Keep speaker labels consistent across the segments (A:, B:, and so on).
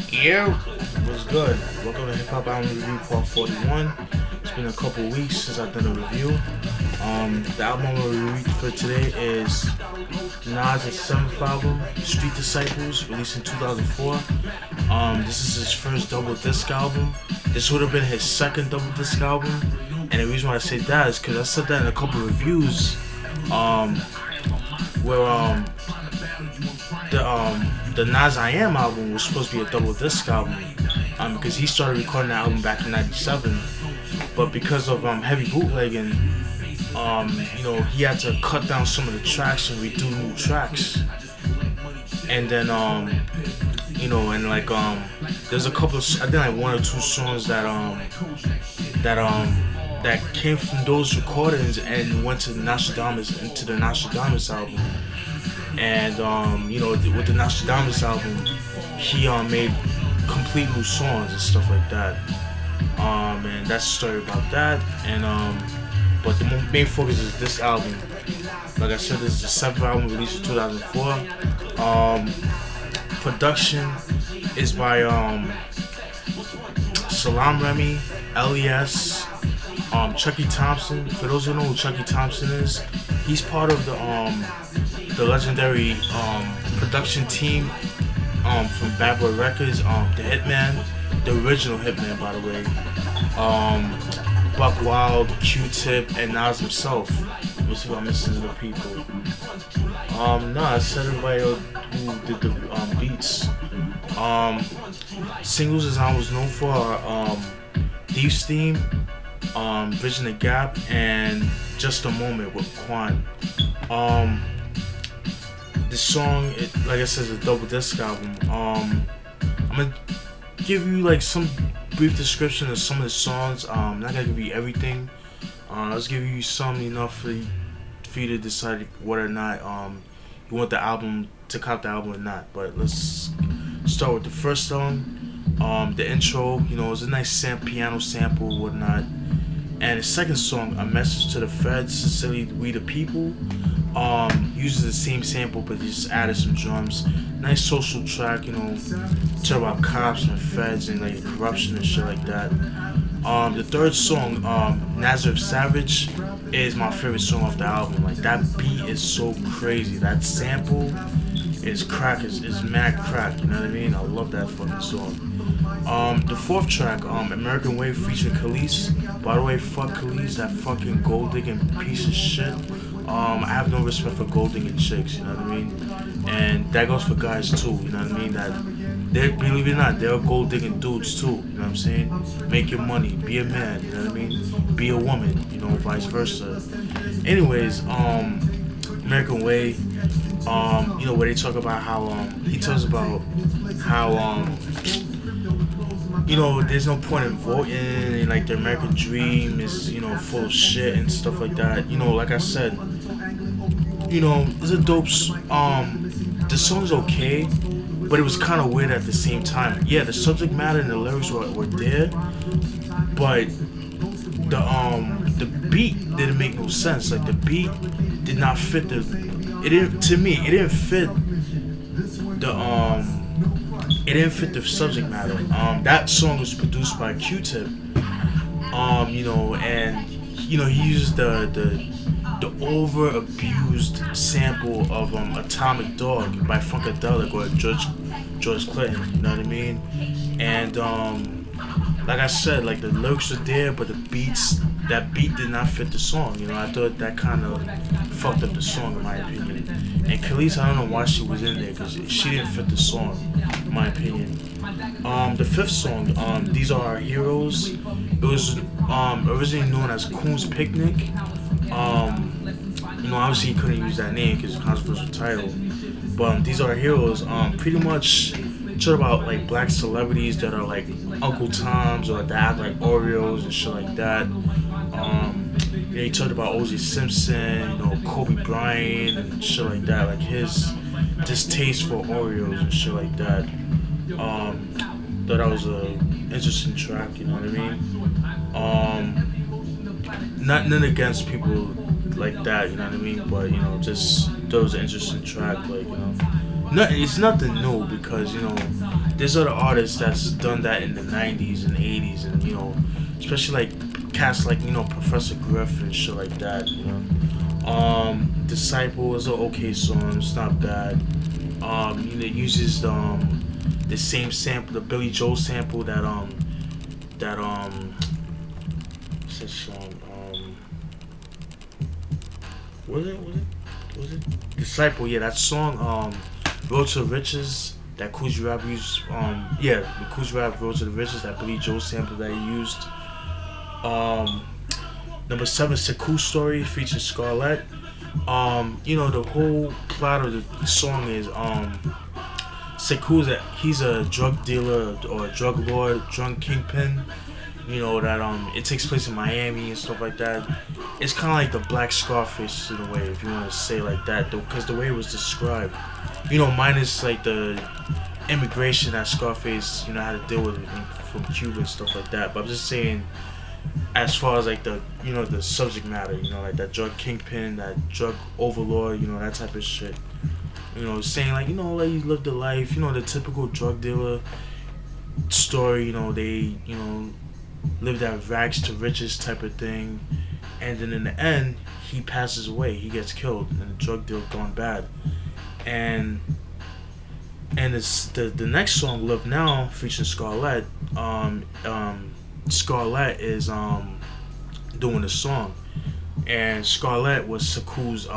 A: Yeah, what's good? Welcome to Hip Hop Album Review Part 41. It's been a couple weeks since I've done a review. The album I'm going to review for today is Nas' seventh album, Street Disciples, released in 2004. This is his first double disc album. This would have been his second double disc album. And the reason why I say that is because I said that in a couple reviews where the Nas I Am album was supposed to be a double disc album because he started recording that album back in '97, but because of heavy bootlegging, he had to cut down some of the tracks and redo new tracks, and then there's a couple of, I think like one or two songs that came from those recordings and went to into the Nostradamus album. And with the Nostradamus album, he made complete new songs and stuff like that. And that's the story about that. And but the main focus is this album. Like I said, this is the seventh album released in 2004. Production is by Salam Remy, L.E.S, Chucky Thompson. For those who know who Chucky Thompson is, he's part of the legendary production team from Bad Boy Records, the Hitman, the original Hitman, by the way, Buck Wild, Q-Tip, and Nas himself. Let me see if I'm missing other people. I said everybody who did the beats. Singles as I was known for are Thief's Theme, Bridging the Gap, and Just a Moment with Quan. This song, like I said, is a double disc album. I'm gonna give you like some brief description of some of the songs. I'm not gonna give you everything. Let's give you some enough for you to decide whether or not you want the album to cop the album or not. But let's start with the first song. The intro, it's a nice piano sample or whatnot. And the second song, A Message to the Feds, Sincerely We the People, uses the same sample but just added some drums. Nice social track, talk about cops and feds and like corruption and shit like that. The third song, Nazareth Savage, is my favorite song off the album. Like, that beat is so crazy. That sample is crack, is mad crack, you know what I mean? I love that fucking song. The fourth track, American Way featuring Kingz. By the way, fuck Kingz, that fucking gold digging piece of shit. I have no respect for gold digging chicks, you know what I mean? And that goes for guys too, you know what I mean? That believe it or not, they're gold digging dudes too, you know what I'm saying? Make your money, be a man, you know what I mean? Be a woman, vice versa. Anyways, American Way, where they talk about how he tells about how there's no point in voting, and like the American dream is, full of shit and stuff like that. Like I said, it's a dope. The song's okay, but it was kind of weird at the same time. Yeah, the subject matter and the lyrics were there, but the beat didn't make no sense. Like, the beat did not fit it didn't fit the subject matter. That song was produced by Q-Tip, and he used the over abused sample of Atomic Dog by Funkadelic or George Clinton, you know what I mean? And like I said, like, the lyrics are there, but that beat did not fit the song. I thought that kind of fucked up the song, in my opinion. And Kingz, I don't know why she was in there, because she didn't fit the song, in my opinion. The fifth song, These Are Our Heroes. It was originally known as Coon's Picnic. Obviously he couldn't use that name because it's a controversial title. But These Are Our Heroes, pretty much talk about like black celebrities that are like Uncle Toms or that act like Oreos and shit like that. He talked about O.J. Simpson, Kobe Bryant and shit like that, like his distaste for Oreos and shit like that. Thought that was a interesting track, you know what I mean? Nothing against people like that, you know what I mean? But just thought it was an interesting track, like, it's nothing new because there's other artists that's done that in the 90s and 80s, and especially like cats like Professor Griff and shit like that. Disciple is an okay song. It's not bad. It uses the same sample, the Billy Joel sample that what's that song? Was it Disciple? Yeah, that song Road to the Riches that Kauze Rap used. The Kauze Rap Road to the Riches, that Billy Joel sample that he used. Number 7, Sekou Story featuring Scarlett. The whole plot of the song is Sekou's he's a drug dealer or a drug lord, drug kingpin. That it takes place in Miami and stuff like that. It's kind of like the Black Scarface in a way, if you want to say like that, though, because the way it was described, minus like the immigration that Scarface, had to deal with from Cuba and stuff like that. But I'm just saying, as far as like the the subject matter, like that drug kingpin, that drug overlord, that type of shit. Saying like like he lived a life, the typical drug dealer story. They lived at rags to riches type of thing, and then in the end he passes away. He gets killed, and the drug deal gone bad. And it's the next song, Live Now, featuring Scarlett. Scarlett is doing the song, and Scarlett was Sekou's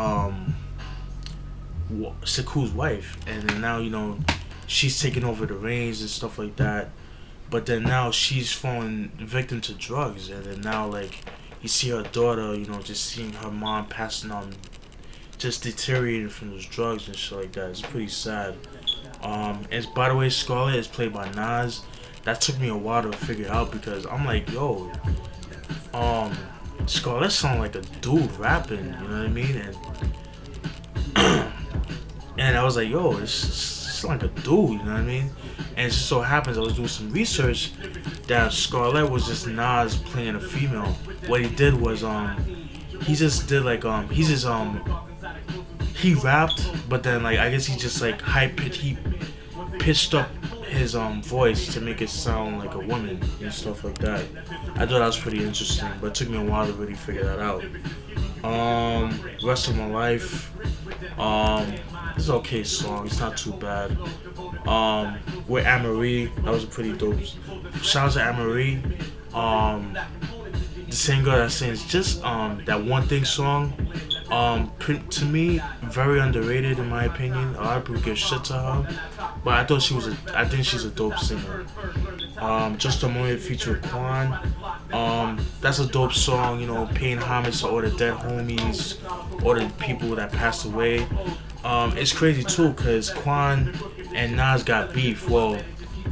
A: wife, and then now she's taking over the reins and stuff like that. But then now she's falling victim to drugs, and then now like you see her daughter, just seeing her mom passing on, just deteriorating from those drugs and shit like that. It's pretty sad. And by the way, Scarlett is played by Nas. That took me a while to figure out, because I'm like, yo, Scarlett sound like a dude rapping, you know what I mean? And I was like, yo, it's like a dude, you know what I mean? And it just so happens I was doing some research that Scarlett was just Nas playing a female. What he did was he just did like he rapped, but then like I guess he just like he pitched up his voice to make it sound like a woman and stuff like that. I thought that was pretty interesting, but it took me a while to really figure that out. Rest of My Life, it's an okay song. It's not too bad. With Anne-Marie, that was a pretty dope. Shout out to Anne-Marie. The singer that sings just that One Thing song. To me, very underrated in my opinion. A lot of people give shit to her, but I think she's a dope singer. Just a Moment featuring Quan. That's a dope song, paying homage to all the dead homies, all the people that passed away. It's crazy too, cause Quan and Nas got beef. Well,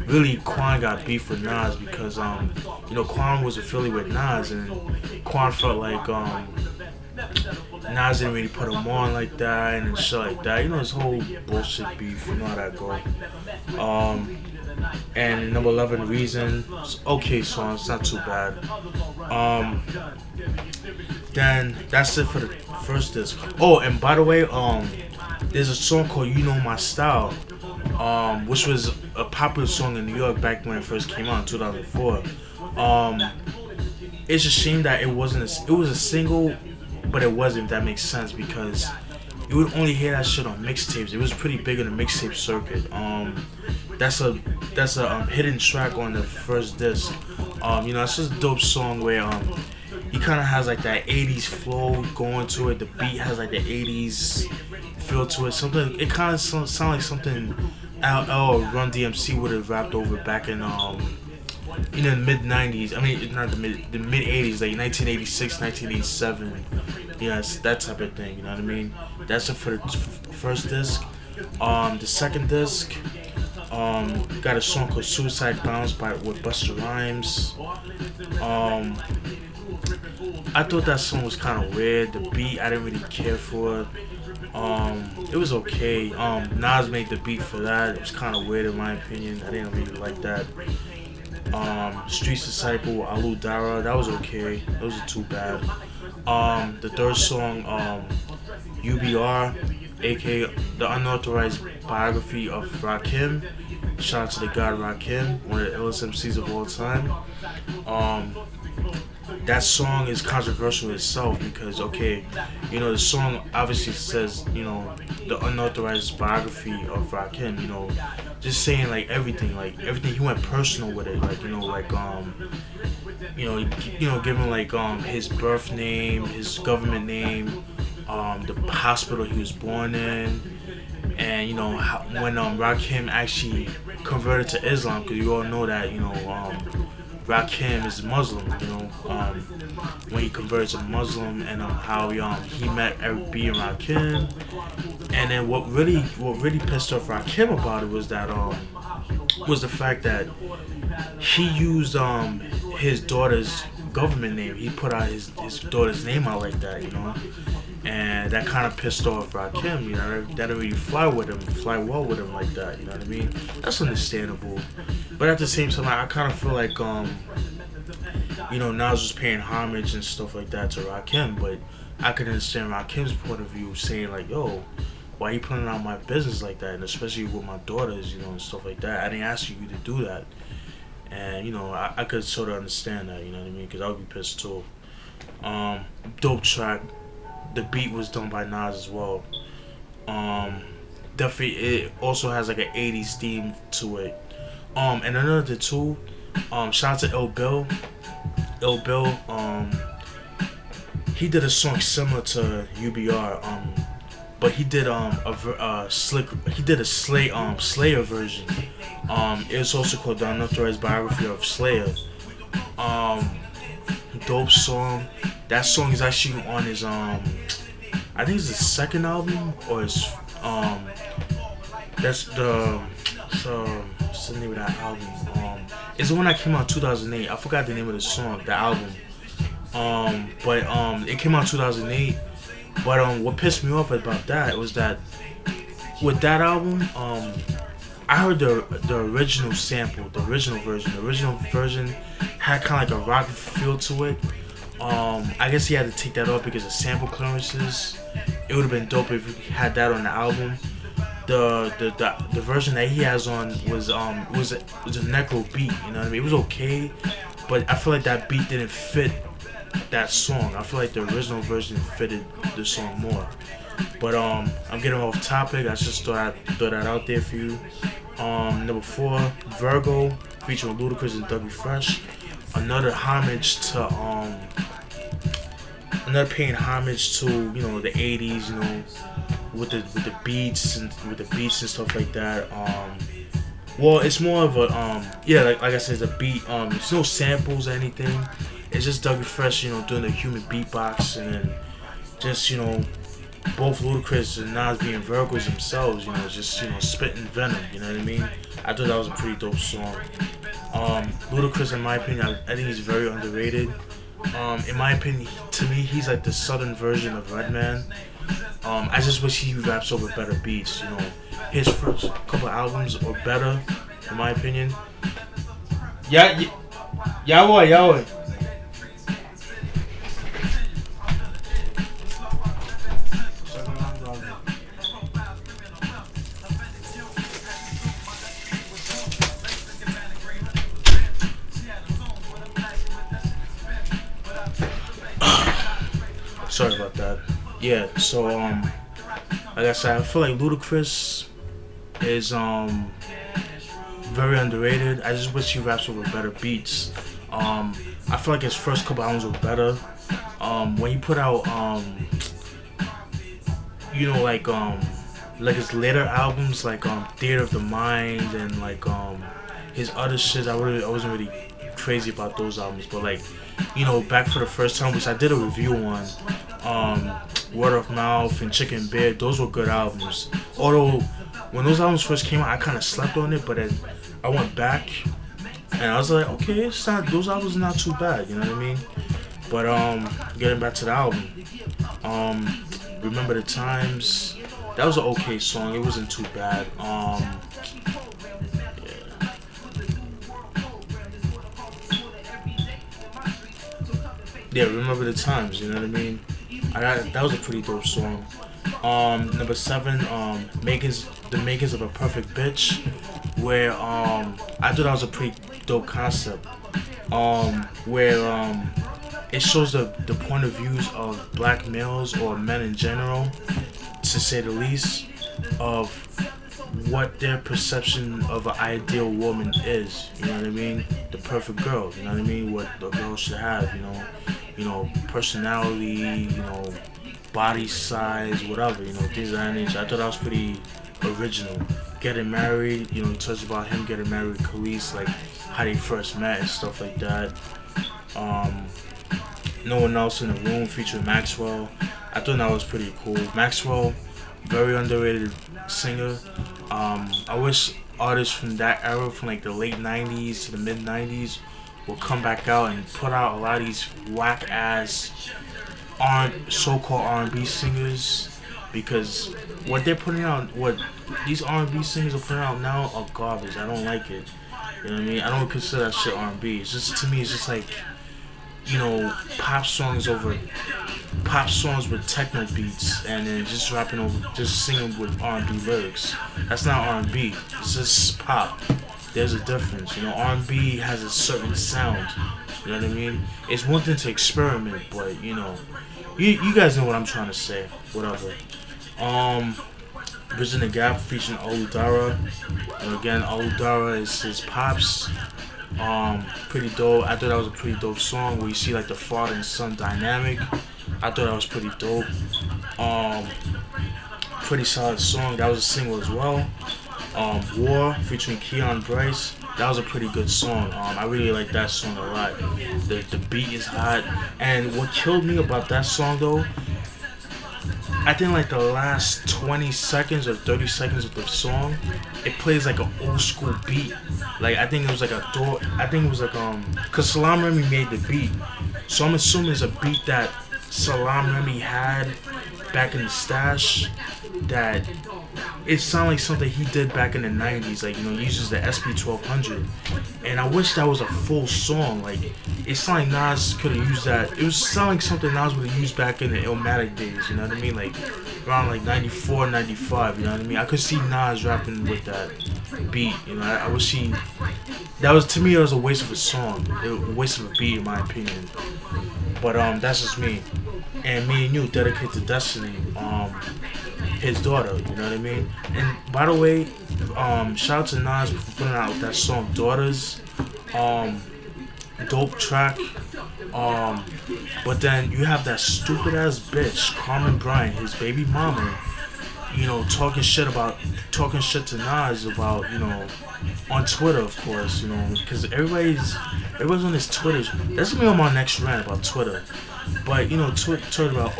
A: really, Quan got beef with Nas because Quan was affiliated with Nas, and Quan felt like Nas didn't really put him on like that and shit like that. This whole bullshit beef. You know how that go. And number 11, Reason. It's okay song. It's not too bad. Then that's it for the first disc. Oh, and by the way, there's a song called You Know My Style, which was a popular song in New York back when it first came out in 2004. It's a shame that it was a single, but it wasn't, if that makes sense, because you would only hear that shit on mixtapes. It was pretty big in the mixtape circuit. That's a hidden track on the first disc. It's just a dope song where he kind of has like that 80s flow going to it. The beat has like the 80s feel to it. Something, it kind of sounds like something L.E.S. Run DMC would have rapped over back in the mid 90s. I mean, not the mid 80s, like 1986, 1987. Yes, that type of thing. You know what I mean? That's it for the first disc. The second disc, got a song called Suicide Bounce with Busta Rhymes. I thought that song was kind of weird. The beat, I didn't really care for. It was okay. Nas made the beat for that. It was kind of weird in my opinion. I didn't really like that. Street Disciple, Alu Dara, that was okay. That wasn't too bad. The third song, UBR, aka The Unauthorized Biography of Rakim. Shout out to the god Rakim, one of the illest MCs of all time. Um, that song is controversial itself because, okay, you know, the song obviously says, you know, the unauthorized biography of Rakim, you know, just saying like everything. He went personal with it, like, you know, like giving like his birth name, his government name, the hospital he was born in, and you know when Rakim actually converted to Islam, because you all know that, you know, Rakim is Muslim, you know, when he converted to Muslim, and how he met Eric B and Rakim, and then what really pissed off Rakim about it was that was the fact that he used his daughter's government name. He put out his daughter's name out like that, you know, and that kind of pissed off Rakim. You know, that didn't really fly well with him like that. You know what I mean? That's understandable, but at the same time, I kind of feel like you know, Nas was paying homage and stuff like that to Rakim, but I could understand Rakim's point of view, saying like, yo, why you putting out my business like that, and especially with my daughters, you know, and stuff like that. I didn't ask you to do that. And, you know, I could sort of understand that, you know what I mean? Because I would be pissed too. Dope track. The beat was done by Nas as well. Definitely, it also has like an 80s theme to it. And another two, shout out to L.Bill. L.Bill, he did a song similar to UBR, but he did Slayer version. It's also called The Unauthorized Biography of Slayer. Dope song. That song is actually on his I think it's his second album, or his that's the what's the name of that album? It's the one that came out in 2008. I forgot the name of the song, the album. But it came out in 2008. But what pissed me off about that was that with that album, I heard the original sample, the original version. The original version had kind of like a rock feel to it. I guess he had to take that off because of sample clearances. It would have been dope if he had that on the album. The version that he has on was a necro beat. You know what I mean? It was okay, but I feel like that beat didn't fit that song. I feel like the original version fitted the song more. But I'm getting off topic. I just throw that out there for you. Number 4, Virgo, featuring Ludacris and Dougie Fresh. Another paying homage to, you know, the 80s, you know, with the beats and stuff like that. Well, it's more of a like I said, it's a beat. There's no samples or anything. It's just Dougie Fresh, you know, doing the human beatbox, and then just, you know, both Ludacris and Nas being Virgos themselves, you know, just, you know, spitting venom, you know what I mean? I thought that was a pretty dope song. Ludacris, in my opinion, I think he's very underrated. In my opinion, to me, he's like the southern version of Redman. I just wish he raps over better beats, you know. His first couple albums are better, in my opinion. Yahweh. Sorry about that. Yeah, so like I said, I feel like Ludacris is very underrated. I just wish he raps over better beats. I feel like his first couple albums were better. When he put out you know, like his later albums, like Theater of the Mind and like his other shit, I wasn't really crazy about those albums, but like, you know, Back for the First Time, which I did a review on, Word of Mouth and Chicken Bear, those were good albums. Although when those albums first came out, I kind of slept on it, but then I went back and I was like, okay, those albums are not too bad, you know what I mean? But getting back to the album, Remember the Times, that was an okay song. It wasn't too bad. Yeah, Remember the Times, you know what I mean? That was a pretty dope song. Number 7, The Makings of a Perfect Bitch. where I thought that was a pretty dope concept. Where it shows the point of views of black males or men in general, to say the least, of what their perception of an ideal woman is. You know what I mean? The perfect girl. You know what I mean? What the girl should have. Personality. Body size, whatever. Things of that nature. I thought that was pretty original. Getting married. He talks about him getting married with Khalees, like how they first met and stuff like that. No One Else in the Room featuring Maxwell. I thought that was pretty cool. Maxwell, very underrated singer. I wish artists from that era, from like the late 90s to the mid 90s, will come back out and put out a lot of these whack ass so-called R&B singers, because what they're putting out, what these R&B singers are putting out now, are garbage. I don't like it. You know what I mean? I don't consider that shit R&B. It's just, to me, it's just like, pop songs with techno beats, and then just rapping over, just singing with R&B lyrics. That's not R&B. It's just pop. There's a difference. R&B has a certain sound. You know what I mean? It's one thing to experiment, but you guys know what I'm trying to say. Whatever. Bridging the Gap featuring Oludara. Again, Oludara is his pops. Pretty dope. I thought that was a pretty dope song where you see like the father and son dynamic. I thought that was pretty dope. Pretty solid song. That was a single as well. War featuring Keon Bryce. That was a pretty good song. I really like that song a lot. The beat is hot. And what killed me about that song though, I think like the last 20 seconds or 30 seconds of the song, it plays like an old school beat. Like I think it was like cause Salam Remy made the beat, so I'm assuming it's a beat that Salam Remy had back in the stash, that it sounded like something he did back in the 90s, like he uses the SP1200, and I wish that was a full song. Like it sounded like Nas could have used that. It was sounding like something Nas would have used back in the Illmatic days, you know what I mean, like around like 94, 95, you know what I mean. I could see Nas rapping with that beat, I wish that was, to me, it was a waste of a song, a waste of a beat in my opinion. But that's just me. And me and you dedicate to Destiny, his daughter, you know what I mean? And by the way, shout out to Nas for putting out that song Daughters. Dope track. But then you have that stupid ass bitch, Carmen Bryant, his baby mama, talking shit to Nas about, on Twitter, of course, because everybody's on his Twitter. That's me on my next rant about Twitter. But Twitter about,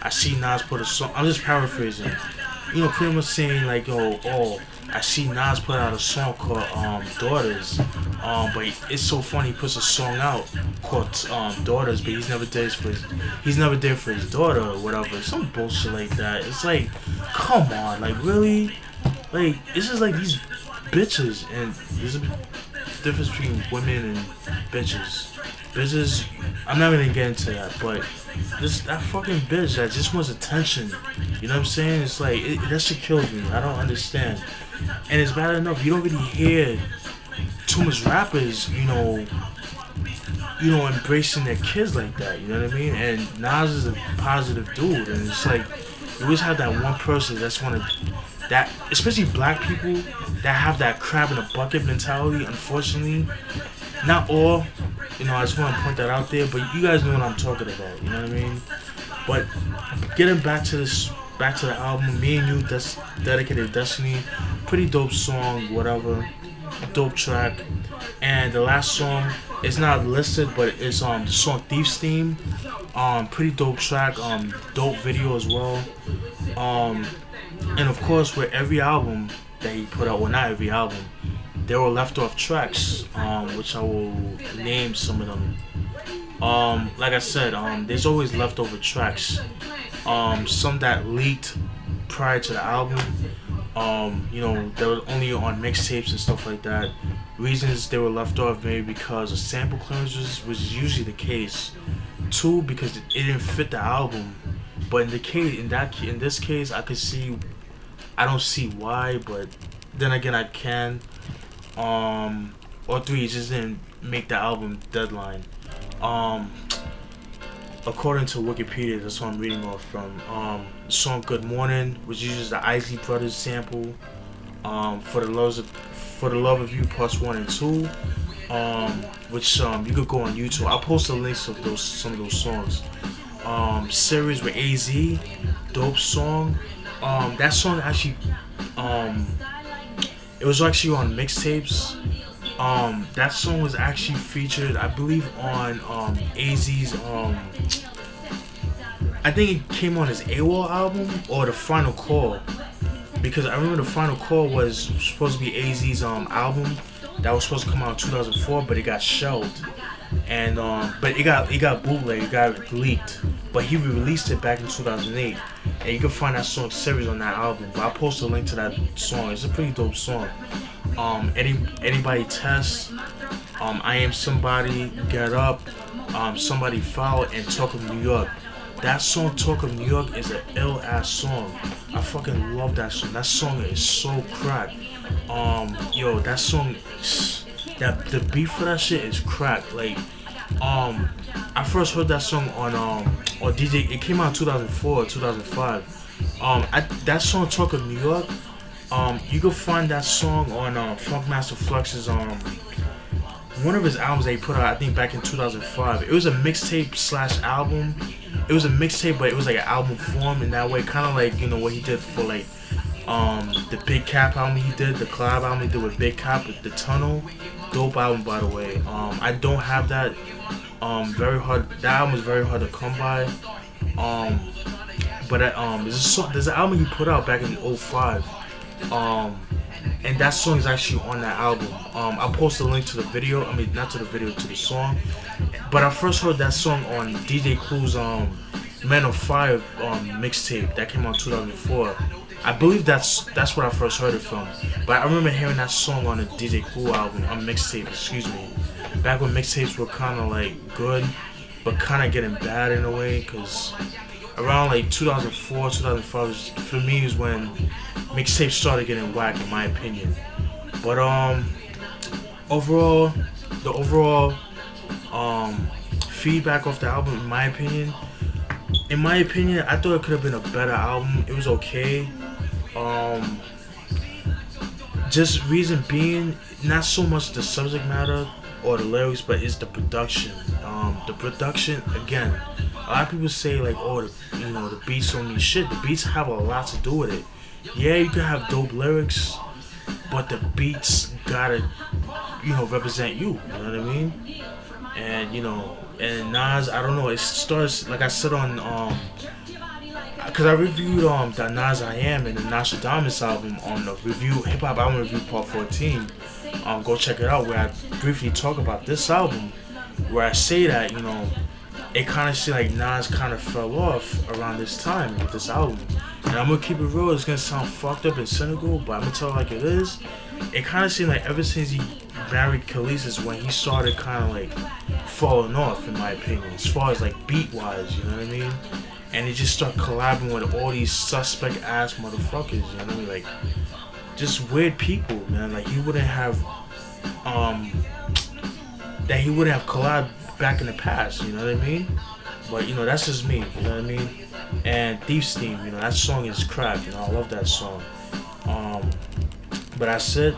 A: I see Nas put a song. I'm just paraphrasing. Pretty much saying like, I see Nas put out a song called Daughters. But it's so funny, he puts a song out called Daughters, but he's never there for his daughter or whatever. Some bullshit like that. It's like, come on, like really? Like it's just like these bitches, and there's a difference between women and bitches. Bitches, I'm not gonna get into that, but that fucking bitch that just wants attention. You know what I'm saying? It's like that shit kills me. I don't understand. And it's bad enough you don't really hear too much rappers, embracing their kids like that. You know what I mean? And Nas is a positive dude, and it's like you always have that one person that's that, especially black people that have that crab in a bucket mentality. Unfortunately, not all. I just want to point that out there, but you guys know what I'm talking about. You know what I mean? But getting back to the album, me and you, that's dedicated to Destiny. Pretty dope song, whatever. Dope track. And the last song is not listed, but it's the song Thief's Theme. Pretty dope track. Dope video as well. And of course, with every album that he put out, well, not every album, there were left off tracks, which I will name some of them. Like I said, there's always leftover tracks. Some that leaked prior to the album. They were only on mixtapes and stuff like that. Reasons they were left off, maybe because of sample clearances, which is usually the case. Two, because it didn't fit the album. But in this case, I don't see why, but then again, I can. Or 3 just didn't make the album deadline. According to Wikipedia, that's what I'm reading off from. The song "Good Morning," which uses the Isley Brothers sample. For the love of you, parts 1 and 2. Which you could go on YouTube. I'll post the links of some of those songs. Series with AZ, dope song. That song actually, it was actually on mixtapes. That song was actually featured, I believe, on AZ's. I think it came on his AWOL album or the Final Call, because I remember the Final Call was supposed to be AZ's album that was supposed to come out in 2004, but it got shelved, and but it got bootleg, it got leaked, but he released it back in 2008, and you can find that song series on that album. But I'll post a link to that song. It's a pretty dope song. Anybody Test, I Am Somebody, Get Up, Somebody Foul, and Talk of New York. That song, Talk of New York, is an L.E.S song. I fucking love that song. That song is so crack. Yo, that song, the beat for that shit is crack. Like, I first heard that song on DJ. It came out in 2004, 2005. That song, Talk of New York. You can find that song on Funkmaster Flex's one of his albums that he put out, I think back in 2005. It was a mixtape / album. It was a mixtape, but it was like an album form in that way, kind of like, you know, what he did for like the Big Cap album he did, the collab album he did with Big Cap with The Tunnel. Dope album, by the way. I don't have that. Very hard. That album is very hard to come by. But there's an album he put out back in 2005. And that song is actually on that album. I'll post a link to the video. I mean, not to the video, to the song. But I first heard that song on DJ Clue's Men of Fire mixtape that came out in 2004. I believe that's what I first heard it from. But I remember hearing that song on a DJ Clue album, on mixtape, excuse me. Back when mixtapes were kind of like good, but kind of getting bad in a way, because around like 2004, 2005, for me is when mixtapes started getting whack, in my opinion. But overall, the overall feedback of the album, in my opinion, I thought it could have been a better album. It was okay. Just reason being, not so much the subject matter or the lyrics, but it's the production. The production, again, a lot of people say like, oh, the beats don't mean shit. The beats have a lot to do with it. Yeah, you can have dope lyrics, but the beats gotta, represent you. You know what I mean? And and Nas, I don't know. It starts, like I said on because I reviewed the Nas I Am and the Nostradamus album on the Hip Hop Album Review Part 14. Go check it out, where I briefly talk about this album, where I say that it kind of seemed like Nas kind of fell off around this time with this album. And I'm gonna keep it real. It's gonna sound fucked up and cynical, but I'm gonna tell it like it is. It kind of seemed like ever since he married Khalees is when he started kind of like falling off, in my opinion, as far as like beat wise. You know what I mean? And he just started collabing with all these suspect ass motherfuckers. You know what I mean? Like, just weird people, man. Like, he wouldn't have collabed back in the past. You know what I mean? But that's just me. You know what I mean? And Thief's Theme, that song is crack. I love that song. But that's it.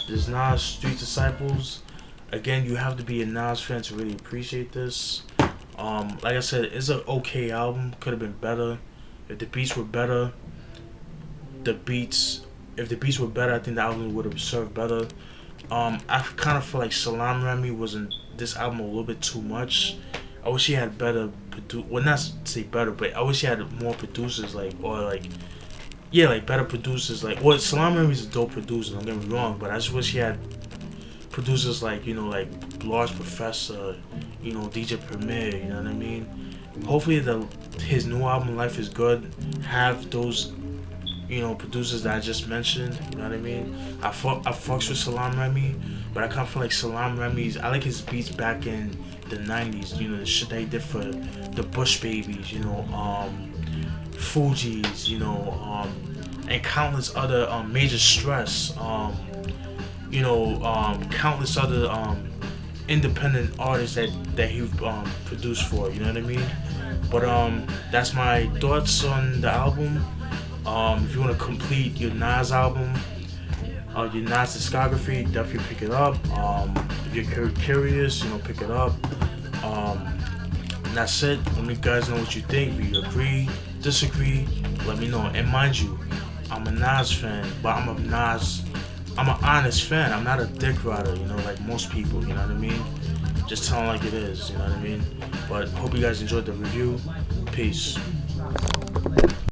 A: There's Nas Street Disciples. Again, you have to be a Nas fan to really appreciate this. Like I said, it's an okay album. Could have been better. If the beats were better, I think the album would have served better. I kind of feel like Salam Remy was in this album a little bit too much. I wish he had better not say better, but I wish he had more producers, better producers. Well, Salam Remy's a dope producer, don't get me wrong, but I just wish he had producers like Large Professor, DJ Premier, you know what I mean? Hopefully his new album Life is Good have those producers that I just mentioned, you know what I mean? I fucks with Salam Remy, but I kind of feel like Salam Remy's, I like his beats back in the 90s, the shit that he did for the Bush Babies, Fugees, and countless other major stress. Countless other independent artists that he produced for. You know what I mean? But that's my thoughts on the album. If you want to complete your Nas album, your Nas discography, definitely pick it up. If you're curious, pick it up. And that's it. Let me guys know what you think. If you agree, disagree, let me know. And mind you, I'm a Nas fan, but I'm an honest fan. I'm not a dick rider, like most people, you know what I mean? Just telling like it is, you know what I mean? But hope you guys enjoyed the review. Peace.